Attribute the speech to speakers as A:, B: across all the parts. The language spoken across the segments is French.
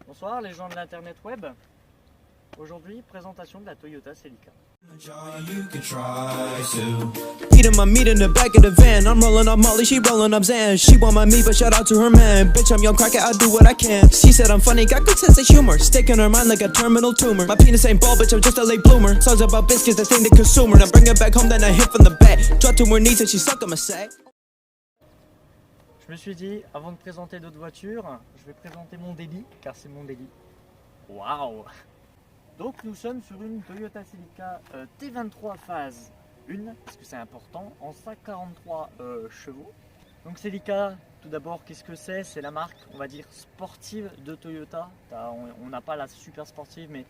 A: Bonsoir les gens de l'internet web. Aujourd'hui, présentation de la Toyota Celica.
B: Eating my meat in the back of the van. I'm rolling up Molly, she rolling up Zan. She want my meat, but shout out to her man. Bitch, I'm young cracker, I do what I can. She said I'm funny, got good sense of humor. Stick in her mind like a terminal tumor. My penis ain't bald, bitch, I'm just a late bloomer. Songs about biscuits, the thing to consumer. Now bring her back home, then I hit from the back. Drop to her knees and she suck on my sack.
A: Je me suis dit, avant de présenter d'autres voitures, je vais présenter mon délit, car c'est mon délit. Waouh! Donc nous sommes sur une Toyota Celica T23 phase 1, parce que c'est important, en 143 chevaux. Donc Celica, tout d'abord, qu'est-ce que c'est? C'est la marque, on va dire, sportive de Toyota. On n'a pas la super sportive, mais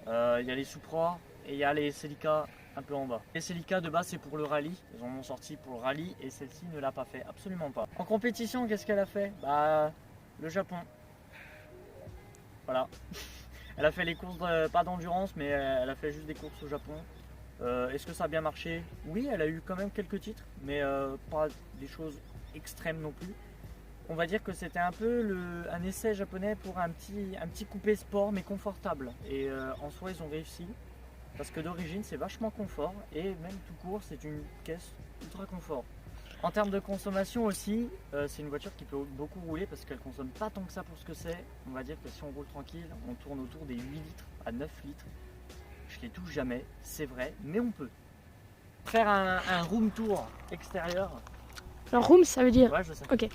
A: il y a les Supra et il y a les Celica un peu en bas. Les Celica de base c'est pour le rallye, ils en ont sorti pour le rallye et celle-ci ne l'a pas fait, absolument pas. En compétition, qu'est-ce qu'elle a fait? Bah, le Japon. Voilà. Elle a fait les courses, pas d'endurance, mais elle a fait juste des courses au Japon. Est-ce que ça a bien marché? Oui, elle a eu quand même quelques titres, mais pas des choses extrêmes non plus. On va dire que c'était un peu un essai japonais pour un petit coupé sport mais confortable. Et en soi, ils ont réussi. Parce que d'origine c'est vachement confort et même tout court c'est une caisse ultra confort. En termes de consommation aussi, c'est une voiture qui peut beaucoup rouler parce qu'elle consomme pas tant que ça pour ce que c'est. On va dire que si on roule tranquille, on tourne autour des 8 litres à 9 litres. Je les touche jamais, c'est vrai, mais on peut. Faire un room tour extérieur.
C: Alors room ça veut dire...
A: Ouais, je sais.
C: Ok.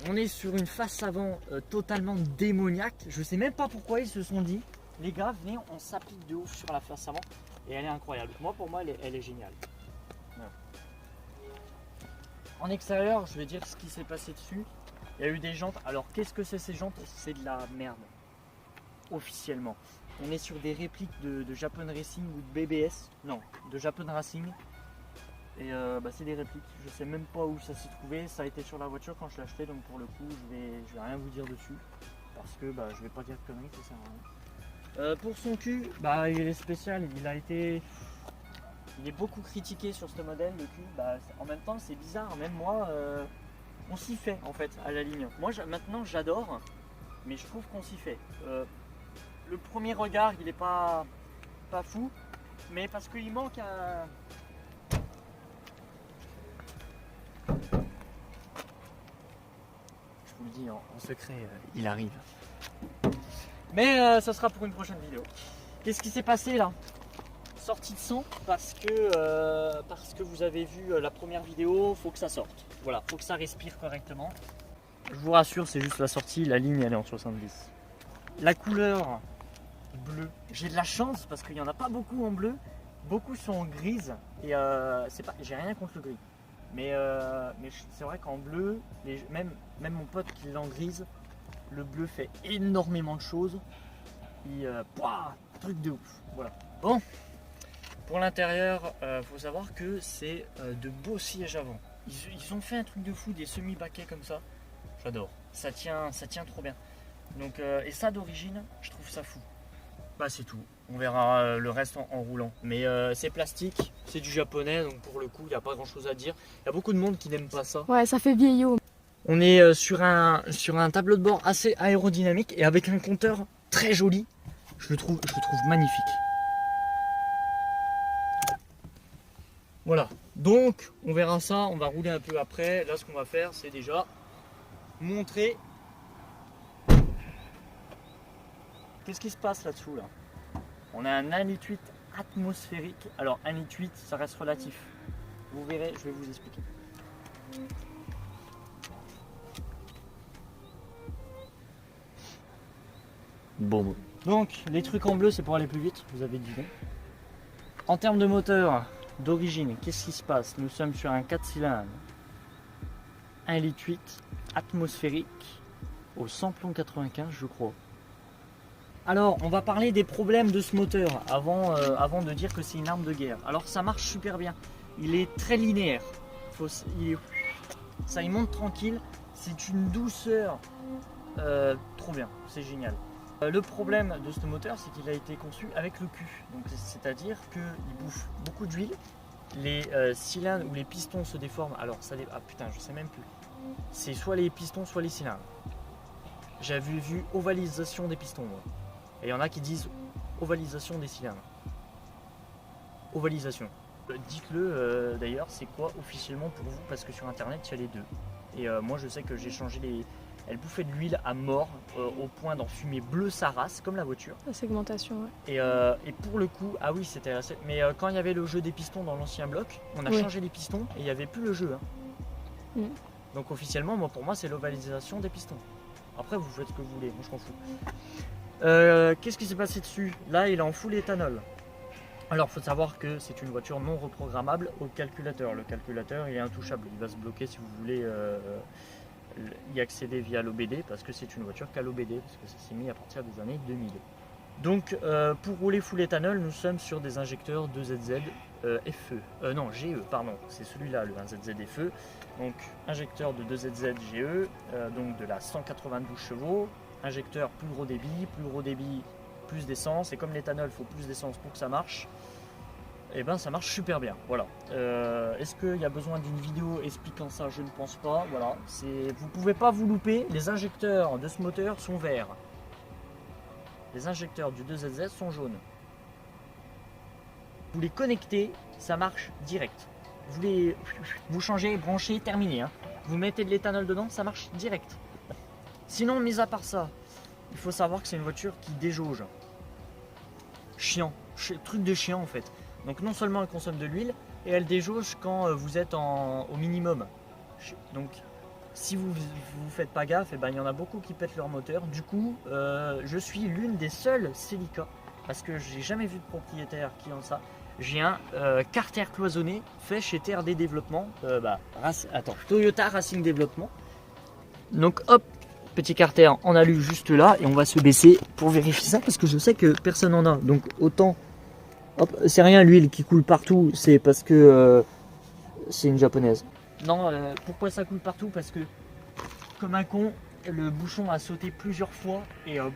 A: On est sur une face avant totalement démoniaque. Je sais même pas pourquoi ils se sont dit, les gars, venez, on s'applique de ouf sur la face avant et elle est incroyable. Moi, pour moi, elle est géniale. Voilà. En extérieur, je vais dire ce qui s'est passé dessus. Il y a eu des jantes. Alors, qu'est-ce que c'est ces jantes? C'est de la merde. Officiellement. On est sur des répliques de Japan Racing ou de BBS. Non, de Japan Racing. Et c'est des répliques. Je sais même pas où ça s'est trouvé. Ça a été sur la voiture quand je l'ai acheté. Donc, pour le coup, je vais rien vous dire dessus. Parce que je vais pas dire de conneries, ça sert à rien. Pour son cul, il est spécial, il est beaucoup critiqué sur ce modèle, le cul. En même temps c'est bizarre, même moi on s'y fait en fait à la ligne. Moi maintenant j'adore, mais je trouve qu'on s'y fait. Le premier regard il est pas fou, mais parce qu'il manque un... Je vous le dis en secret, il arrive. Mais ça sera pour une prochaine vidéo. Qu'est-ce qui s'est passé là? Sortie de son parce que vous avez vu la première vidéo, faut que ça sorte. Voilà, faut que ça respire correctement. Je vous rassure, c'est juste la sortie, la ligne elle est en 70. La couleur bleue, j'ai de la chance parce qu'il n'y en a pas beaucoup en bleu, beaucoup sont en grise et j'ai rien contre le gris. Mais c'est vrai qu'en bleu, même mon pote qui l'a en grise, le bleu fait énormément de choses. Et truc de ouf. Voilà. Bon, pour l'intérieur, faut savoir que c'est de beaux sièges avant. Ils ont fait un truc de fou, des semi-baquets comme ça. J'adore. Ça tient trop bien. Donc, et ça d'origine, je trouve ça fou. C'est tout. On verra le reste en roulant. Mais c'est plastique, c'est du japonais, donc pour le coup, il n'y a pas grand chose à dire. Il y a beaucoup de monde qui n'aime pas ça.
C: Ouais, ça fait vieillot.
A: On est sur un tableau de bord assez aérodynamique et avec un compteur très joli. Je le trouve magnifique. Voilà. Donc, on verra ça. On va rouler un peu après. Là, ce qu'on va faire, c'est déjà montrer. Qu'est-ce qui se passe là-dessous là? On a un 1,8 litre atmosphérique. Alors, 1,8 litre, ça reste relatif. Vous verrez, je vais vous expliquer. Bon. Donc les trucs en bleu c'est pour aller plus vite, vous avez dit bon. En termes de moteur d'origine, qu'est-ce qui se passe? Nous sommes sur un 4 cylindres 1,8 litre atmosphérique au samplon 95 je crois. Alors on va parler des problèmes de ce moteur avant de dire que c'est une arme de guerre. Alors ça marche super bien, il est très linéaire, ça il monte tranquille, c'est une douceur trop bien, c'est génial. Le problème de ce moteur, c'est qu'il a été conçu avec le cul. Donc, c'est-à-dire qu'il bouffe beaucoup d'huile. Les cylindres ou les pistons se déforment. Alors, ça... Ah putain, je sais même plus. C'est soit les pistons, soit les cylindres. J'avais vu ovalisation des pistons, moi. Et il y en a qui disent ovalisation des cylindres. Ovalisation. Dites-le d'ailleurs, c'est quoi officiellement pour vous, parce que sur internet il y a les deux. Et moi je sais que j'ai changé les... Elle bouffait de l'huile à mort au point d'en fumer bleu sa race, comme la voiture.
C: La segmentation, ouais.
A: Et pour le coup, ah oui c'était assez... Mais quand il y avait le jeu des pistons dans l'ancien bloc, on a
C: Oui.
A: changé les pistons et il n'y avait plus le jeu. Hein.
C: Mm.
A: Donc officiellement, moi, pour moi c'est l'ovalisation des pistons. Après vous faites ce que vous voulez, moi je m'en fous. Qu'est-ce qui s'est passé dessus? Là il est en full éthanol. Alors il faut savoir que c'est une voiture non reprogrammable au calculateur. Le calculateur il est intouchable, il va se bloquer si vous voulez y accéder via l'OBD, parce que c'est une voiture qu'à l'OBD, parce que ça s'est mis à partir des années 2000. Donc pour rouler full éthanol, nous sommes sur des injecteurs 2ZZ FE. Non, GE, pardon, c'est celui-là, le 1ZZ FE. Donc injecteur de 2ZZ GE, donc de la 192 chevaux. Injecteur plus gros débit, plus d'essence. Et comme l'éthanol, il faut plus d'essence pour que ça marche. Et ben ça marche super bien. Voilà. Est-ce qu'il y a besoin d'une vidéo expliquant ça? Je ne pense pas. Voilà. Vous pouvez pas vous louper. Les injecteurs de ce moteur sont verts. Les injecteurs du 2ZZ sont jaunes. Vous les connectez, ça marche direct. Vous changez, branchez, terminé. Hein. Vous mettez de l'éthanol dedans, ça marche direct. Sinon, mis à part ça, il faut savoir que c'est une voiture qui déjauge. Chiant. Truc de chiant en fait. Donc non seulement elle consomme de l'huile, et elle déjauge quand vous êtes au minimum. Donc si vous faites pas gaffe, et ben, il y en a beaucoup qui pètent leur moteur. Du coup, je suis l'une des seules Celica, parce que j'ai jamais vu de propriétaire qui ont ça. J'ai un carter cloisonné fait chez TRD Développement, Toyota Racing Développement. Donc hop, petit carter en alu juste là, et on va se baisser pour vérifier ça, parce que je sais que personne n'en a. Donc autant, hop, c'est rien l'huile qui coule partout, c'est parce que c'est une japonaise. Non, pourquoi ça coule partout? Parce que comme un con, le bouchon a sauté plusieurs fois et hop,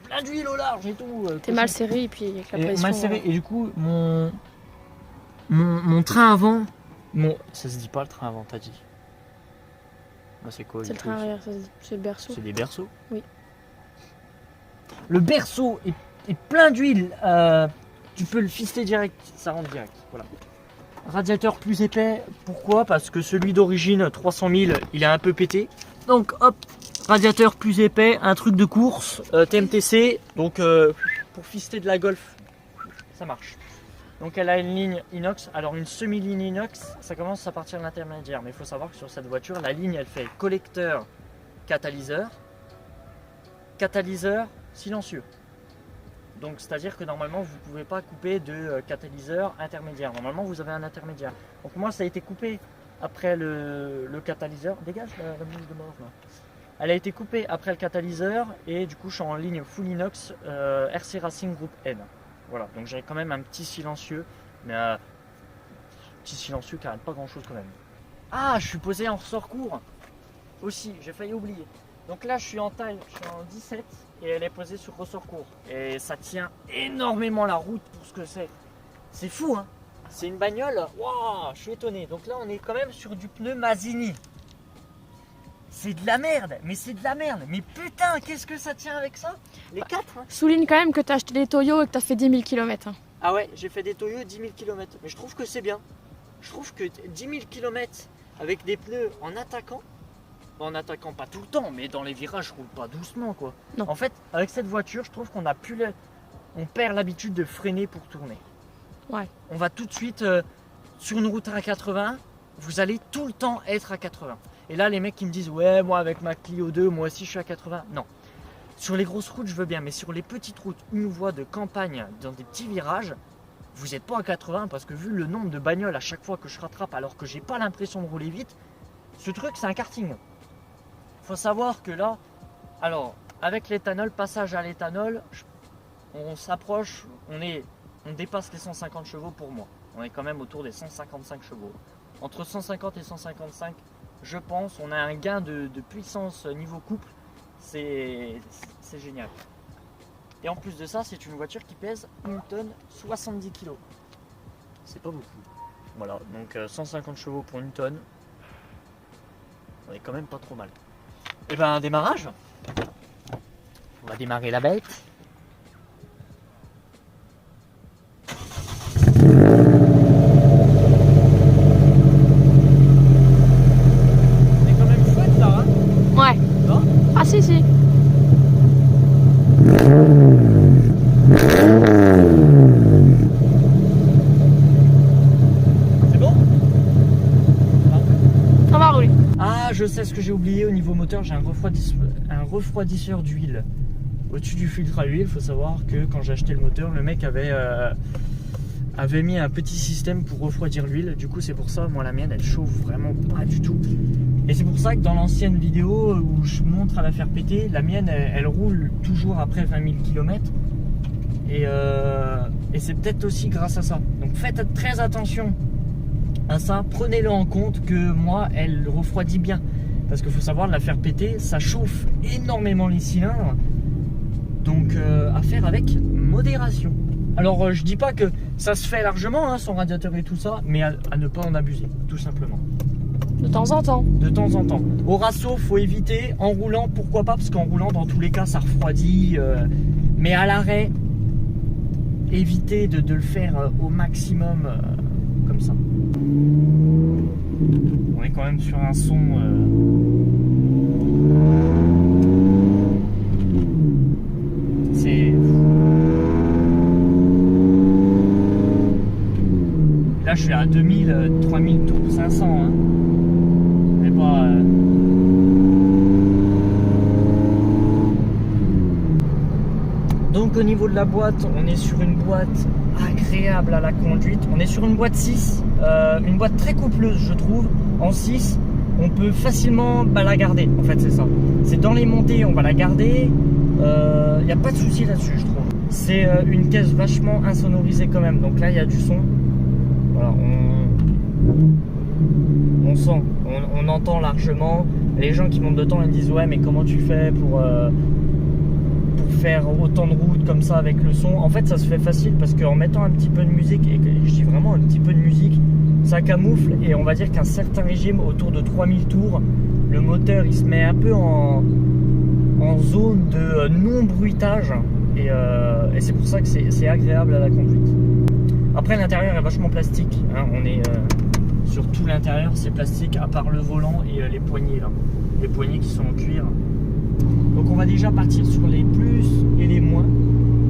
A: plein d'huile au large et tout.
C: T'es mal serré et puis avec la pression.
A: Mal serré, et du coup mon train avant, ça se dit pas le train avant, t'as dit? Bah, c'est quoi?
C: C'est le train arrière, ça se dit. C'est le berceau.
A: C'est des berceaux?
C: Oui.
A: Le berceau est plein d'huile. Tu peux le fister direct, ça rentre direct. Voilà. Radiateur plus épais, pourquoi? Parce que celui d'origine 300 000, il est un peu pété. Donc hop, radiateur plus épais, un truc de course, TMTC. Donc pour fister de la Golf, ça marche. Donc elle a une ligne inox. Alors une semi-ligne inox, ça commence à partir de l'intermédiaire. Mais il faut savoir que sur cette voiture, la ligne elle fait collecteur, catalyseur, silencieux. Donc c'est-à-dire que normalement vous ne pouvez pas couper de catalyseur intermédiaire. Normalement vous avez un intermédiaire. Donc moi ça a été coupé après le catalyseur. Dégage la mouche de mort là. Elle a été coupée après le catalyseur et du coup je suis en ligne full inox RC Racing Group N. Voilà, donc j'ai quand même un petit silencieux, mais petit silencieux qui n'arrête pas grand chose quand même. Ah, je suis posé en ressort court aussi, j'ai failli oublier. Donc là je suis en taille, je suis en 17 et elle est posée sur ressort court. Et ça tient énormément la route pour ce que c'est. C'est fou hein. C'est une bagnole, waouh, je suis étonné. Donc là on est quand même sur du pneu Mazzini. C'est de la merde, mais c'est de la merde. Mais putain, qu'est-ce que ça tient avec ça? Les 4 hein.
C: Souligne quand même que t'as acheté des Toyo et que t'as fait 10 000 km. Hein.
A: Ah ouais, j'ai fait des Toyo 10 000 km. Mais je trouve que c'est bien. Je trouve que 10 000 km avec des pneus en attaquant pas tout le temps, mais dans les virages, je roule pas doucement quoi.
C: Non.
A: En fait, avec cette voiture, je trouve qu'on on perd l'habitude de freiner pour tourner.
C: Ouais.
A: On va tout de suite sur une route à 80, vous allez tout le temps être à 80. Et là, les mecs qui me disent ouais, moi avec ma Clio 2, moi aussi je suis à 80. Non. Sur les grosses routes, je veux bien, mais sur les petites routes, une voie de campagne, dans des petits virages, vous n'êtes pas à 80 parce que vu le nombre de bagnoles à chaque fois que je rattrape alors que j'ai pas l'impression de rouler vite, ce truc c'est un karting. Faut savoir que là, alors avec l'éthanol, passage à l'éthanol, on s'approche, on dépasse les 150 chevaux pour moi. On est quand même autour des 155 chevaux. Entre 150 et 155, je pense, on a un gain de puissance niveau couple, c'est génial. Et en plus de ça, c'est une voiture qui pèse 1 tonne 70 kg. C'est pas beaucoup. Voilà, donc 150 chevaux pour 1 tonne, on est quand même pas trop mal. Et ben un démarrage. On va démarrer la bête. On est quand même chouette là, hein?
C: Ouais.
A: Non?
C: Ah si si.
A: C'est bon?
C: On va rouler.
A: Ah, je sais ce que j'ai oublié au niveau moteur, j'ai un refroidisseur d'huile au-dessus du filtre à huile. Il faut savoir que quand j'ai acheté le moteur, le mec avait mis un petit système pour refroidir l'huile. Du coup, c'est pour ça, moi la mienne, elle chauffe vraiment pas du tout. Et c'est pour ça que dans l'ancienne vidéo où je montre à la faire péter, la mienne, elle roule toujours après 20 000 km. Et c'est peut-être aussi grâce à ça. Donc faites très attention à ça, prenez-le en compte que moi elle refroidit bien, parce qu'il faut savoir, la faire péter, ça chauffe énormément les cylindres, donc à faire avec modération. Alors je dis pas que ça se fait largement, hein, son radiateur et tout ça, mais à ne pas en abuser, tout simplement.
C: De temps en temps.
A: De temps en temps. Au rasso, faut éviter. En roulant, pourquoi pas, parce qu'en roulant, dans tous les cas, ça refroidit. Mais à l'arrêt, évitez de le faire au maximum comme ça. On est quand même sur un son. C'est. Là, je suis à 2000, 3000 tours, 500. Hein. Mais pas. Donc, au niveau de la boîte, on est sur une boîte agréable à la conduite. On est sur une boîte 6, une boîte très coupleuse, je trouve. En 6, on peut facilement la garder. En fait, c'est ça. C'est dans les montées, on va la garder. Il n'y a pas de souci là-dessus, je trouve. C'est une caisse vachement insonorisée quand même. Donc là, il y a du son. Voilà, on sent, on entend largement. Les gens qui montent dedans, ils disent ouais, mais comment tu fais pour faire autant de routes comme ça avec le son? En fait, ça se fait facile parce qu'en mettant un petit peu de musique, et je dis vraiment un petit peu de musique, ça camoufle, et on va dire qu'un certain régime autour de 3000 tours, le moteur il se met un peu en zone de non-bruitage, et c'est pour ça que c'est agréable à la conduite. Après, l'intérieur est vachement plastique, hein, on est sur tout l'intérieur, c'est plastique à part le volant et les poignées là, les poignées qui sont en cuir. Donc on va déjà partir sur les plus et les moins.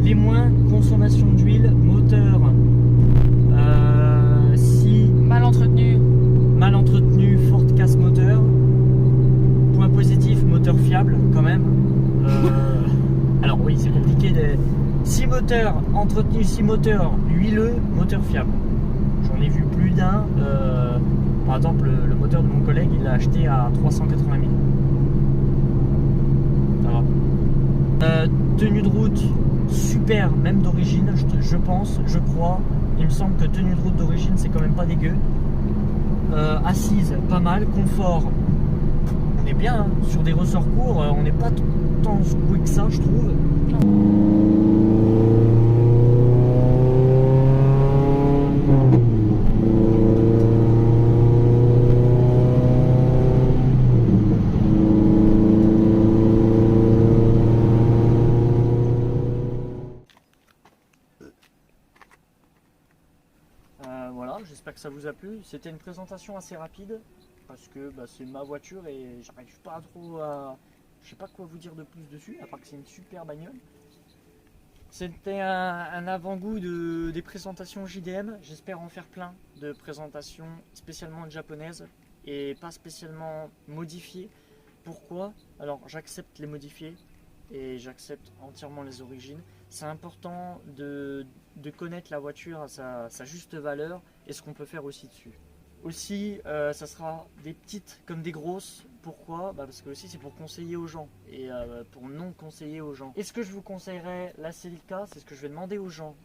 A: Les moins, consommation d'huile, moteur si
C: Mal entretenu,
A: forte casse moteur. Point positif, moteur fiable quand même. Alors oui, c'est compliqué. 6 moteurs entretenus, 6 moteurs huileux, moteur fiable. J'en ai vu plus d'un. Par exemple, le moteur de mon collègue, il l'a acheté à 380 000. Tenue de route super, même d'origine, je pense, je crois. Il me semble que tenue de route d'origine, c'est quand même pas dégueu. Assise, pas mal. Confort, on est bien, hein. Sur des ressorts courts, on n'est pas tant secoué que ça, je trouve. Voilà, j'espère que ça vous a plu. C'était une présentation assez rapide parce que c'est ma voiture et j'arrive pas trop à... Je sais pas quoi vous dire de plus dessus, à part que c'est une super bagnole. C'était un avant-goût des présentations JDM. J'espère en faire plein de présentations spécialement japonaises et pas spécialement modifiées. Pourquoi? Alors j'accepte les modifier et j'accepte entièrement les origines. C'est important de connaître la voiture à sa juste valeur et ce qu'on peut faire aussi dessus. Aussi, ça sera des petites comme des grosses. Pourquoi? Parce que aussi c'est pour conseiller aux gens et pour non conseiller aux gens. Est-ce que je vous conseillerais la Celica? C'est ce que je vais demander aux gens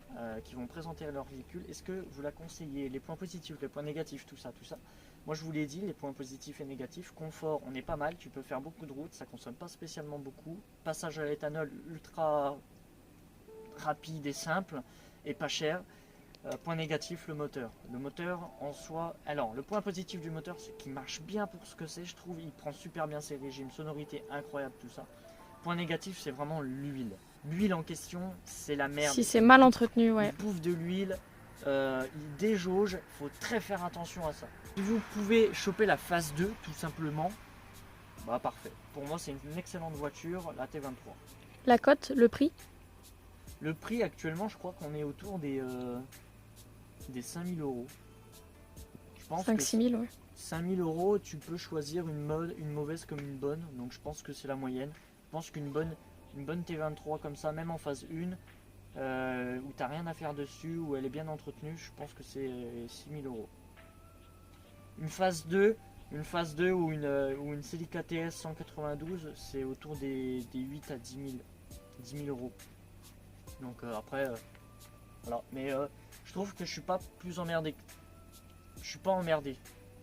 A: qui vont présenter leur véhicule. Est-ce que vous la conseillez? Les points positifs, les points négatifs, tout ça. Moi je vous l'ai dit, les points positifs et négatifs. Confort, on est pas mal, tu peux faire beaucoup de routes, ça consomme pas spécialement beaucoup. Passage à l'éthanol ultra rapide et simple et pas cher. Point négatif, le moteur. Le moteur en soi... Alors, le point positif du moteur, c'est qu'il marche bien pour ce que c'est, je trouve. Il prend super bien ses régimes, sonorité incroyable, tout ça. Point négatif, c'est vraiment l'huile. L'huile en question, c'est la merde.
C: Si c'est mal entretenu, ouais.
A: Il bouffe de l'huile, il déjauge, il faut très faire attention à ça. Si vous pouvez choper la phase 2, tout simplement, bah parfait. Pour moi, c'est une excellente voiture, la T23.
C: La cote, le prix?
A: Le prix actuellement, je crois qu'on est autour des 5000 euros. Je pense
C: 5-6 000, ouais.
A: 5000 euros, tu peux choisir une mauvaise comme une bonne. Donc je pense que c'est la moyenne. Je pense qu'une bonne T23 comme ça, même en phase 1, où t'as rien à faire dessus, où elle est bien entretenue, je pense que c'est 6000 euros. Une phase 2 ou une Celica TS 192, c'est autour des 8 à 10 000 euros. Donc après, voilà. Mais je trouve que je suis pas plus emmerdé. Je suis pas emmerdé.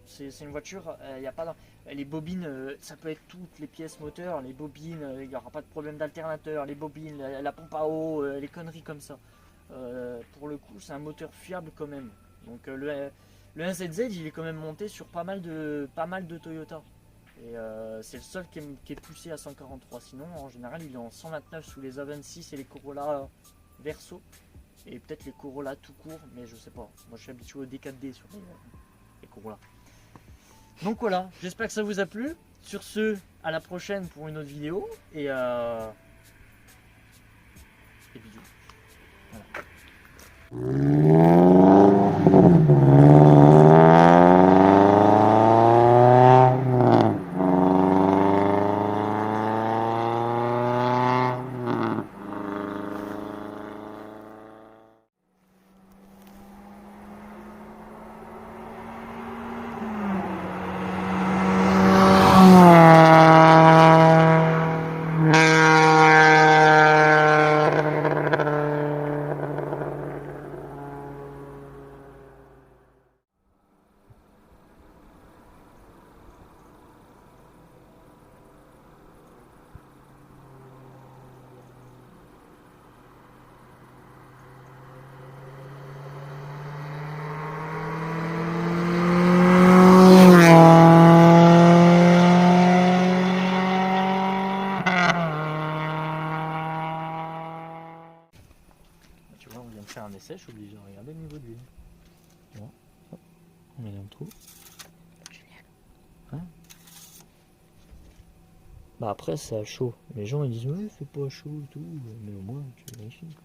A: C'est une voiture, il y a pas les bobines, ça peut être toutes les pièces moteurs, les bobines, il n'y aura pas de problème d'alternateur, les bobines, la pompe à eau, les conneries comme ça. Pour le coup, c'est un moteur fiable quand même. Donc le 1ZZ, il est quand même monté sur pas mal de Toyota. Et c'est le seul qui est poussé à 143. Sinon, en général, il est en 129 sous les A26 et les Corolla Verso. Et peut-être les Corolla tout court, mais je sais pas. Moi, je suis habitué au D4D sur les Corolla. Donc voilà, j'espère que ça vous a plu. Sur ce, à la prochaine pour une autre vidéo. Et bisous. Tu vois, on vient de faire un essai, je suis obligé de regarder le niveau de l'huile. Bon, on est dans le trou.
C: Génial.
A: Hein? Bah après c'est à chaud. Les gens ils disent ouais c'est pas chaud et tout, mais au moins tu vérifies quoi.